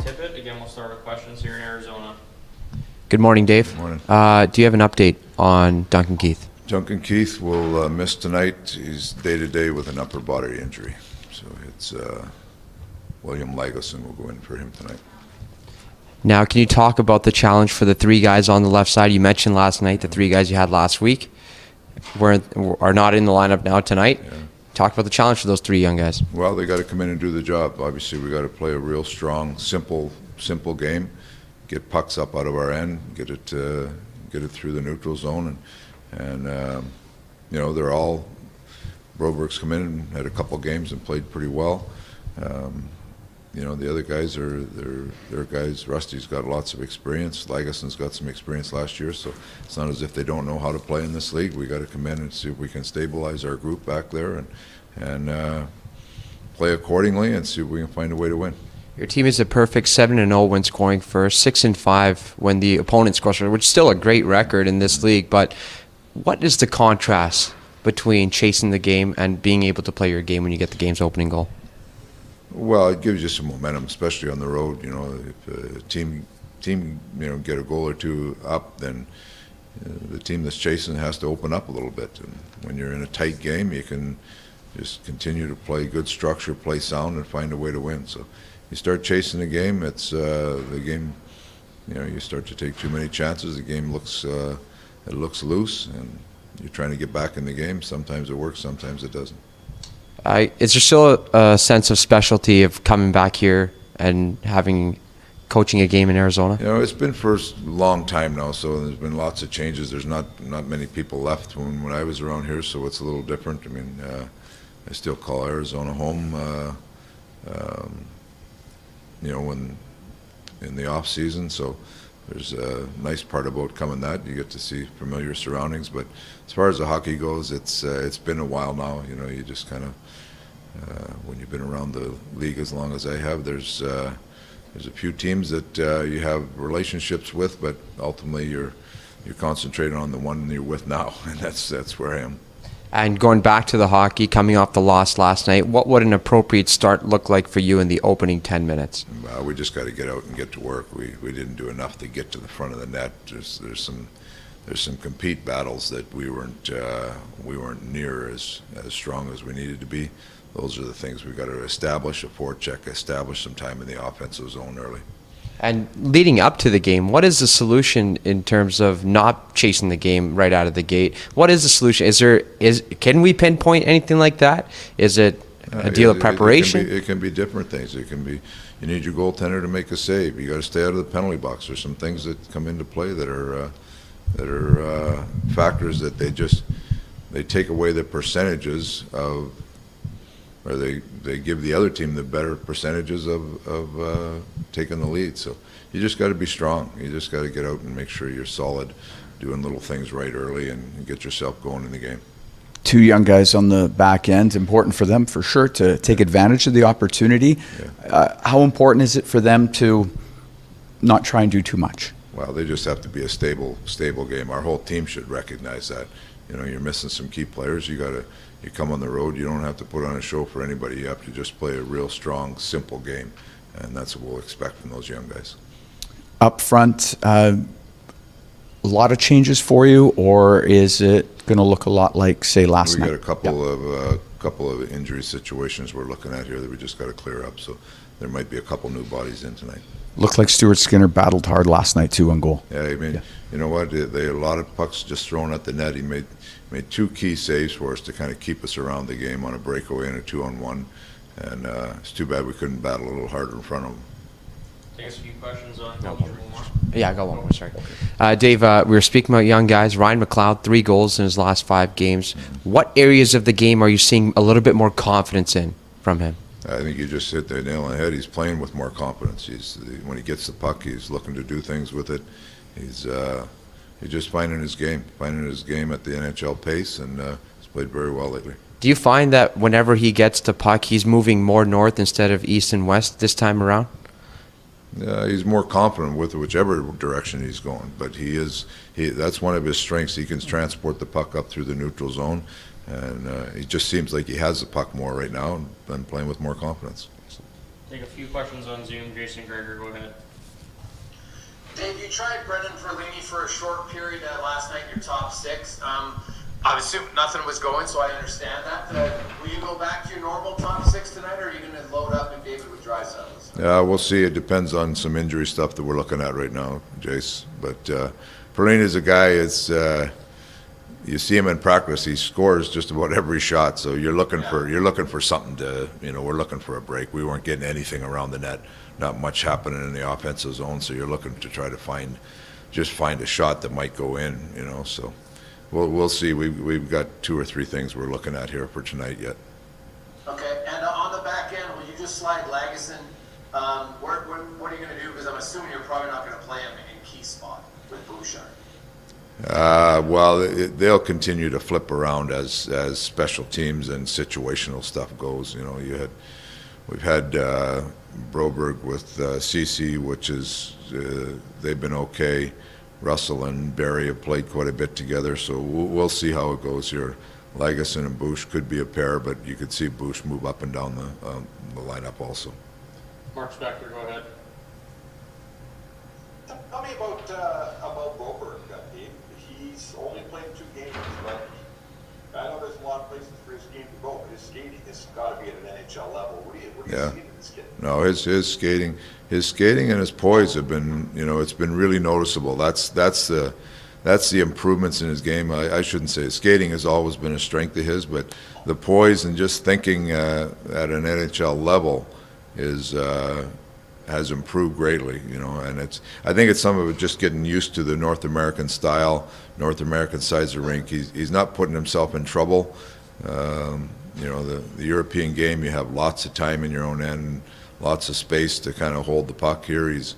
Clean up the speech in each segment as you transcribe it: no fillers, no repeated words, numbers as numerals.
Tippett. Again, we'll start with questions here in Arizona. Good morning, Dave. Good morning. Do you have an update on Duncan Keith? Duncan Keith will miss tonight. He's day-to-day with an upper body injury. So it's William Lagoson will go in for him tonight. Now, can you talk about the challenge for the three guys on the left side? You mentioned last night the three guys you had last week are not in the lineup now tonight. Yeah. Talk about the challenge for those three young guys. Well, they got to come in and do the job. Obviously, we got to play a real strong, simple game. Get pucks up out of our end, get it through the neutral zone, and they're all. Broberg's come in and had a couple games and played pretty well. The other guys they're guys. Rusty's got lots of experience. Lagoson's got some experience last year, so it's not as if they don't know how to play in this league. We got to come in and see if we can stabilize our group back there and play accordingly and see if we can find a way to win. Your team is a perfect 7-0 when scoring first, 6-5 when the opponent scores first, which is still a great record in this league. But what is the contrast between chasing the game and being able to play your game when you get the game's opening goal? Well, it gives you some momentum, especially on the road. If a team get a goal or two up, then the team that's chasing has to open up a little bit. And when you're in a tight game, you can just continue to play good structure, play sound, and find a way to win. So you start chasing the game, it's the game. You start to take too many chances. The game looks loose, and you're trying to get back in the game. Sometimes it works, sometimes it doesn't. Is there still a sense of specialty of coming back here and coaching a game in Arizona? It's been for a long time now, so there's been lots of changes. There's not many people left when I was around here, so it's a little different. I mean, I still call Arizona home. When in the off season, so there's a nice part about coming that you get to see familiar surroundings. But as far as the hockey goes, it's been a while now. You just kind of when you've been around the league as long as I have, there's a few teams that you have relationships with, but ultimately you're concentrating on the one you're with now, and that's where I am. And going back to the hockey, coming off the loss last night, what would an appropriate start look like for you in the opening 10 minutes? We just got to get out and get to work. We didn't do enough to get to the front of the net. There's some compete battles that we weren't near as strong as we needed to be. Those are the things we've got to establish a forecheck, establish some time in the offensive zone early. And leading up to the game, what is the solution in terms of not chasing the game right out of the gate? What is the solution? Can we pinpoint anything like that? Is it a deal of preparation? It can be different things. It can be you need your goaltender to make a save. You got to stay out of the penalty box. There's some things that come into play that are factors that they take away the percentages of. Or they give the other team the better percentages of taking the lead. So you just got to be strong. You just got to get out and make sure you're solid, doing little things right early, and get yourself going in the game. Two young guys on the back end, important for them for sure to take advantage of the opportunity. Yeah. How important is it for them to not try and do too much? Well, they just have to be a stable game. Our whole team should recognize that. You're missing some key players. You come on the road, you don't have to put on a show for anybody. You have to just play a real strong, simple game, and that's what we'll expect from those young guys. Up front, a lot of changes for you, or is it going to look a lot like, say, last night? We got a couple of injury situations we're looking at here that we just got to clear up, so there might be a couple new bodies in tonight. Looked like Stuart Skinner battled hard last night, too, on goal. Yeah, you know what? They had a lot of pucks just thrown at the net. He made two key saves for us to kind of keep us around the game on a breakaway and a 2-on-1. And it's too bad we couldn't battle a little harder in front of him. Thanks. A few questions on. Yeah, I got one more. Sorry, Dave. We were speaking about young guys. Ryan McLeod, 3 goals in his last 5 games. Mm-hmm. What areas of the game are you seeing a little bit more confidence in from him? I think you just hit the nail on the head. He's playing with more confidence. When he gets the puck, he's looking to do things with it. He's just finding his game at the NHL pace, and he's played very well lately. Do you find that whenever he gets the puck, he's moving more north instead of east and west this time around? He's more confident with whichever direction he's going, but that's one of his strengths. He can transport the puck up through the neutral zone, and it just seems like he has the puck more right now and playing with more confidence. Take a few questions on Zoom. Jason Gregor, go ahead. Dave, you tried Brendan Ferlini for a short period last night in your top six. I assume nothing was going, so I understand that. Will you go back to your normal top six tonight, or are you going to load up McDavid with Draisaitl? Yeah, we'll see. It depends on some injury stuff that we're looking at right now, Jace. But Perlini is a guy. You see him in practice. He scores just about every shot. So you're looking for something to. We're looking for a break. We weren't getting anything around the net. Not much happening in the offensive zone. So you're looking to try to find a shot that might go in. So. We'll see. We've got 2 or 3 things we're looking at here for tonight yet. Okay, and on the back end, will you just slide Lagesson? What are you going to do? Because I'm assuming you're probably not going to play him in key spot with Bouchard. Well, they'll continue to flip around as special teams and situational stuff goes. We've had Broberg with CC, which is they've been okay. Russell and Barry have played quite a bit together, so we'll see how it goes here. Lagesson and Bush could be a pair, but you could see Bush move up and down the lineup also. Mark Spector, go ahead. Tell me about Broberg, Dave. He's only played 2 games, but I know there's a lot of places for his game to go, but his skating has got to be at an NHL level. What do you see in this kid? No, his skating and his poise have been, it's been really noticeable. That's the improvements in his game. I shouldn't say his skating has always been a strength of his, but the poise and just thinking at an NHL level has improved greatly. And I think it's some of it just getting used to the North American style, North American size of rink. He's not putting himself in trouble. The European game, you have lots of time in your own end, lots of space to kind of hold the puck here. He's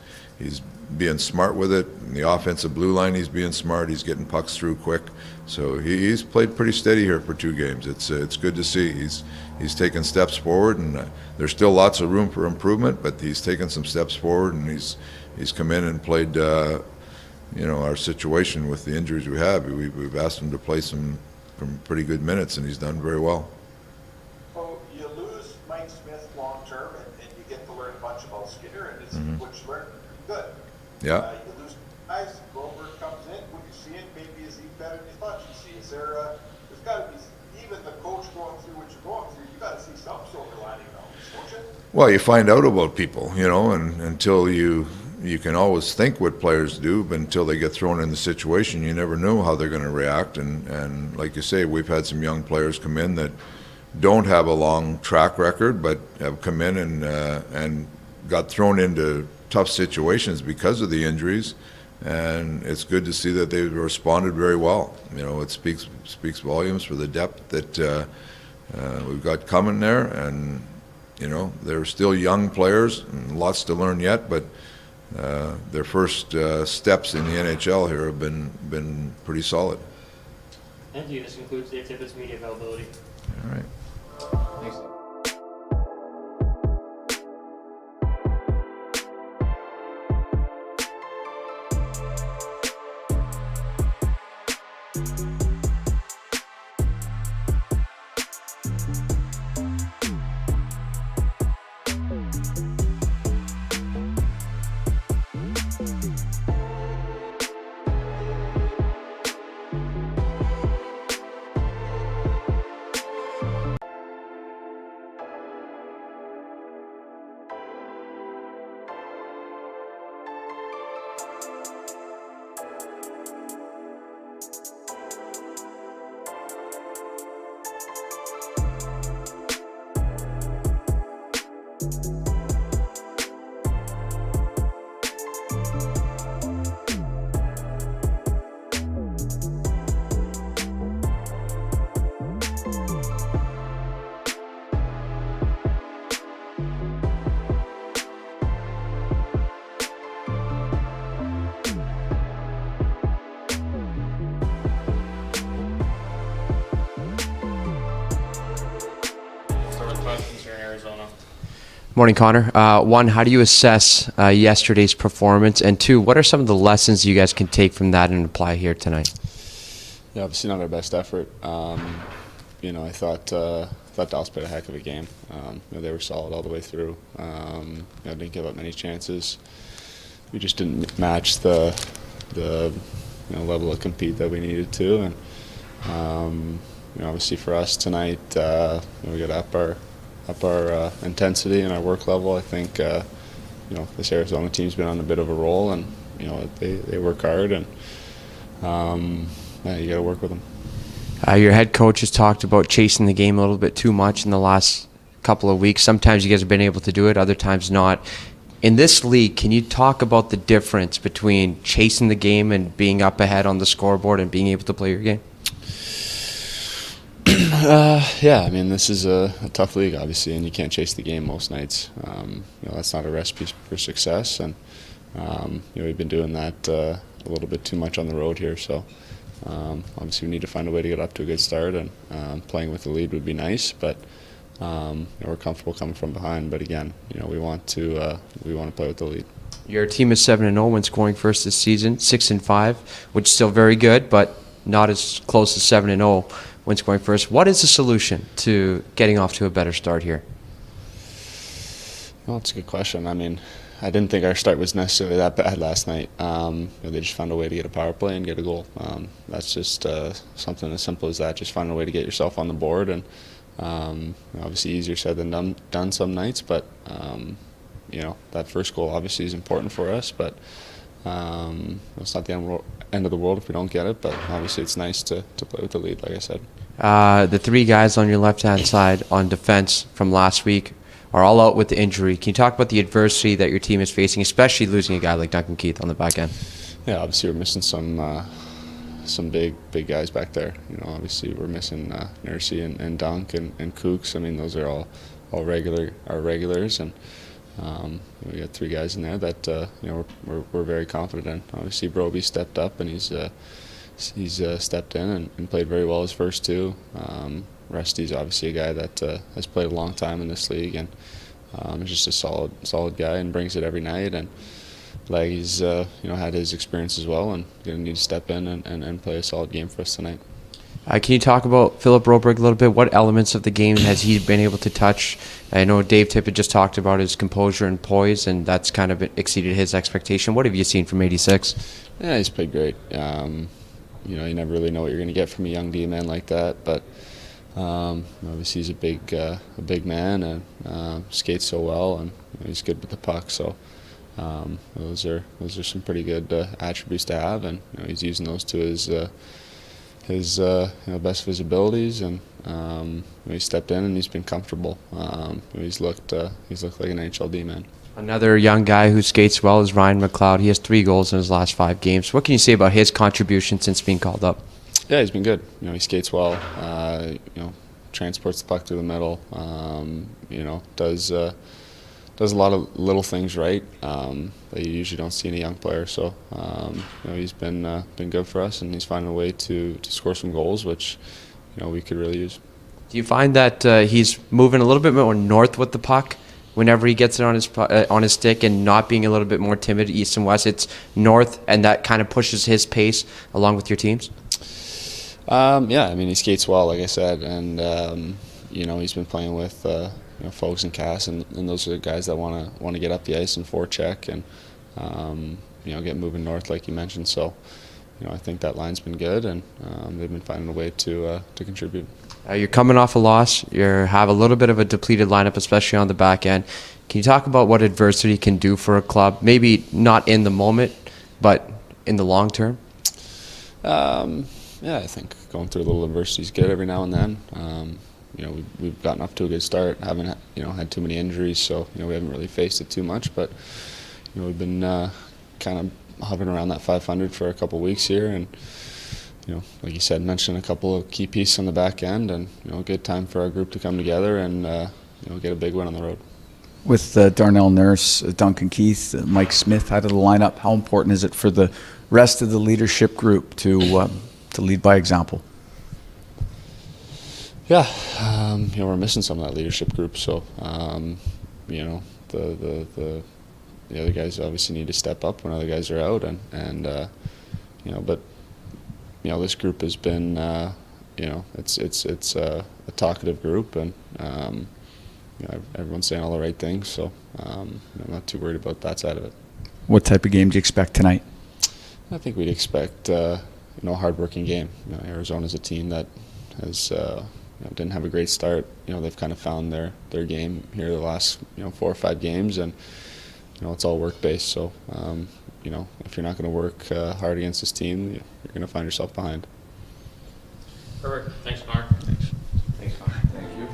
being smart with it. In the offensive blue line, he's being smart. He's getting pucks through quick. So he's played pretty steady here for 2 games. It's good to see. He's taken steps forward, and there's still lots of room for improvement, but he's taken some steps forward, and he's come in and played. Our situation with the injuries we have, we've asked him to play some pretty good minutes, and he's done very well. So you lose Mike Smith long term, and you get to learn a bunch about Skinner, and it's what you learn pretty good. Yeah. You lose guys. Grover comes in. What you see it, maybe is he better than you thought you see? Is there? There's got to be even the coach going through what you're going through. You got to see some silver lining though, don't you? Well, you find out about people, and until you can always think what players do, but until they get thrown in the situation, you never know how they're going to react. And like you say, we've had some young players come in that don't have a long track record, but have come in and got thrown into tough situations because of the injuries. And it's good to see that they've responded very well. It speaks volumes for the depth that we've got coming there. And they're still young players and lots to learn yet, but their first steps in the NHL here have been pretty solid. Thank you. This concludes Dave Tippett's media availability. All right. Thanks. Questions here in Arizona. Morning, Connor. 1, how do you assess yesterday's performance? And 2, what are some of the lessons you guys can take from that and apply here tonight? Yeah, obviously not our best effort. I thought thought Dallas played a heck of a game. They were solid all the way through. Didn't give up many chances. We just didn't match the level of compete that we needed to, and obviously for us tonight, we got to up our intensity and our work level. I think this Arizona team's been on a bit of a roll, and they work hard, and you got to work with them. Your head coach has talked about chasing the game a little bit too much in the last couple of weeks. Sometimes you guys have been able to do it, other times not. In this league, can you talk about the difference between chasing the game and being up ahead on the scoreboard and being able to play your game? Yeah, I mean, this is a tough league, obviously, and you can't chase the game most nights. That's not a recipe for success, and we've been doing that a little bit too much on the road here. So obviously, we need to find a way to get up to a good start, and playing with the lead would be nice, but we're comfortable coming from behind. But again, we want to play with the lead. Your team is 7-0 when scoring first this season, 6-5, which is still very good, but not as close as 7-0 when scoring first. What is the solution to getting off to a better start here? Well, it's a good question. I mean, I didn't think our start was necessarily that bad last night. They just found a way to get a power play and get a goal. That's just something as simple as that. Just finding a way to get yourself on the board, and obviously easier said than done some nights. But that first goal obviously is important for us. But it's not the end of the world if we don't get it. But obviously it's nice to play with the lead, like I said. The three guys on your left-hand side on defense from last week are all out with the injury. Can you talk about the adversity that your team is facing, especially losing a guy like Duncan Keith on the back end? Yeah, obviously we're missing some big guys back there. Obviously we're missing Nursey and Dunk and Kooks. I mean, those are all regulars, and we got three guys in there that we're very confident in. Obviously Broby stepped up, and he's stepped in and played very well his first two. Rusty's obviously a guy that has played a long time in this league, and is just a solid guy and brings it every night. And Leggy's had his experience as well, and going to need to step in and play a solid game for us tonight. Can you talk about Philip Broberg a little bit? What elements of the game has he been able to touch? I know Dave Tippett just talked about his composure and poise, and that's kind of exceeded his expectation. What have you seen from 86? Yeah, he's played great. You never really know what you're going to get from a young D-man like that, but obviously he's a big man, and skates so well, and he's good with the puck. So those are some pretty good attributes to have, and he's using those to his best of his abilities, and he stepped in and he's been comfortable. He's looked like an NHL D-man. Another young guy who skates well is Ryan McLeod. He has 3 goals in his last 5 games. What can you say about his contribution since being called up? Yeah, he's been good. He skates well. Transports the puck through the middle. Does a lot of little things right that you usually don't see in a young player. So he's been good for us, and he's finding a way to score some goals, which we could really use. Do you find that he's moving a little bit more north with the puck whenever he gets it on his stick, and not being a little bit more timid east and west? It's north, and that kind of pushes his pace along with your team's? Yeah, I mean, he skates well, like I said, and he's been playing with Fogs and Cass, and those are the guys that want to get up the ice and forecheck and get moving north, like you mentioned. So I think that line's been good, and they've been finding a way to contribute. You're coming off a loss. You have a little bit of a depleted lineup, especially on the back end. Can you talk about what adversity can do for a club? Maybe not in the moment, but in the long term? Yeah, I think going through a little adversity is good every now and then. We've gotten up to a good start. Haven't had too many injuries, so we haven't really faced it too much. But we've been kind of hovering around that 500 for a couple of weeks here, and like you said, mentioned a couple of key pieces on the back end, and a good time for our group to come together and get a big win on the road. With Darnell Nurse, Duncan Keith, Mike Smith out of the lineup, how important is it for the rest of the leadership group to lead by example? Yeah, we're missing some of that leadership group, so the other guys obviously need to step up when other guys are out, but this group has been it's talkative group, and everyone's saying all the right things. So I'm not too worried about that side of it. What type of game do you expect tonight? I think we'd expect a hard-working game. Arizona's a team that has didn't have a great start. They've kind of found their game here the last 4 or 5 games, and it's all work-based. So if you're not going to work hard against this team, you're going to find yourself behind. Perfect. Thanks, Mark. Thanks, Connor. Thank you.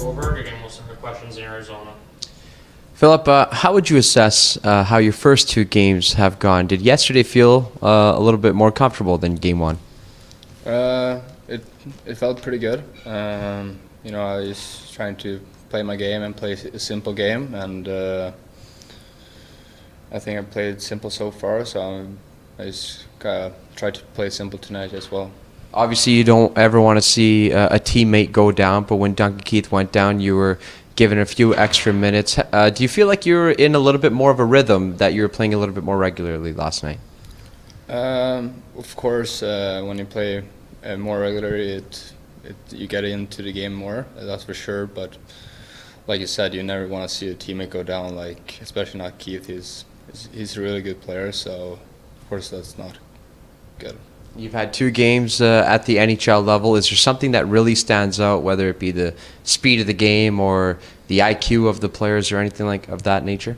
Broberg, again, we'll send the questions in Arizona. Philip, how would you assess how your first 2 games have gone? Did yesterday feel a little bit more comfortable than game 1? It felt pretty good. I was trying to play my game and play a simple game, and I think I played simple so far, so I just tried to play simple tonight as well. Obviously, you don't ever want to see a teammate go down, but when Duncan Keith went down, you were given a few extra minutes. Do you feel like you were in a little bit more of a rhythm, that you were playing a little bit more regularly last night? Of course, when you play more regularly, you get into the game more, that's for sure. But like you said, you never want to see a teammate go down, like especially not Keith. He's a really good player, so of course that's not good. You've had 2 games at the NHL level. Is there something that really stands out, whether it be the speed of the game or the IQ of the players or anything like of that nature?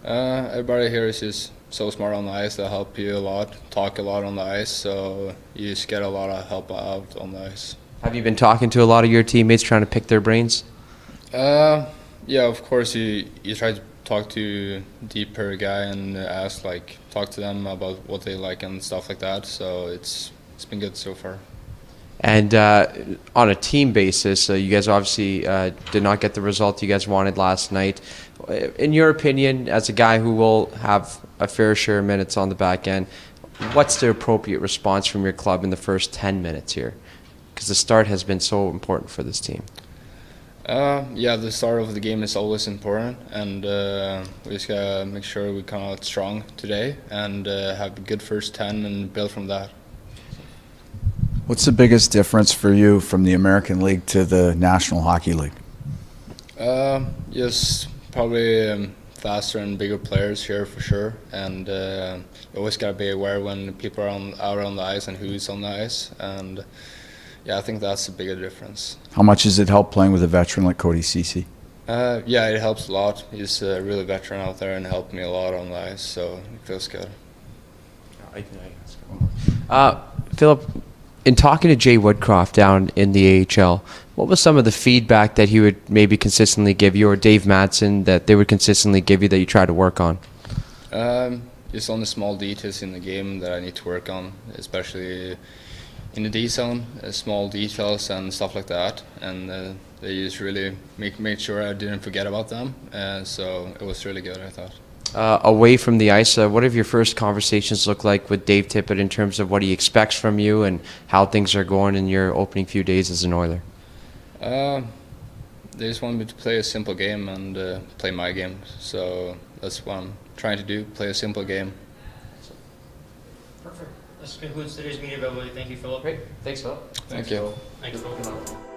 Everybody here is just so smart on the ice. They help you a lot, talk a lot on the ice, so you just get a lot of help out on the ice. Have you been talking to a lot of your teammates, trying to pick their brains? Yeah, of course you try to talk to the per guy and talk to them about what they like and stuff like that. So it's been good so far. And on a team basis, you guys obviously did not get the result you guys wanted last night. In your opinion, as a guy who will have a fair share of minutes on the back end, what's the appropriate response from your club in the first 10 minutes here? Because the start has been so important for this team. Yeah, the start of the game is always important, and we just gotta make sure we come out strong today and have a good first 10 and build from that. What's the biggest difference for you from the American League to the National Hockey League? Just probably faster and bigger players here for sure, and you always gotta be aware when people are out on the ice and who's on the ice, and yeah, I think that's the bigger difference. How much does it help playing with a veteran like Cody Ceci? Yeah, it helps a lot. He's a really veteran out there and helped me a lot on the ice, so it feels good. Philip, In talking to Jay Woodcroft down in the AHL, what was some of the feedback that he would maybe consistently give you, or Dave Madsen that they would consistently give you that you try to work on? Just on the small details in the game that I need to work on, especially in the D zone, small details and stuff like that. And they just really made sure I didn't forget about them. So it was really good, I thought. Away from the ice, what have your first conversations looked like with Dave Tippett in terms of what he expects from you and how things are going in your opening few days as an Oiler? They just want me to play a simple game and play my game. So that's what I'm trying to do, play a simple game. Perfect. This concludes today's media availability. Thank you, Philip. Great. Thanks, Phil. Thank you. Thanks, Philip.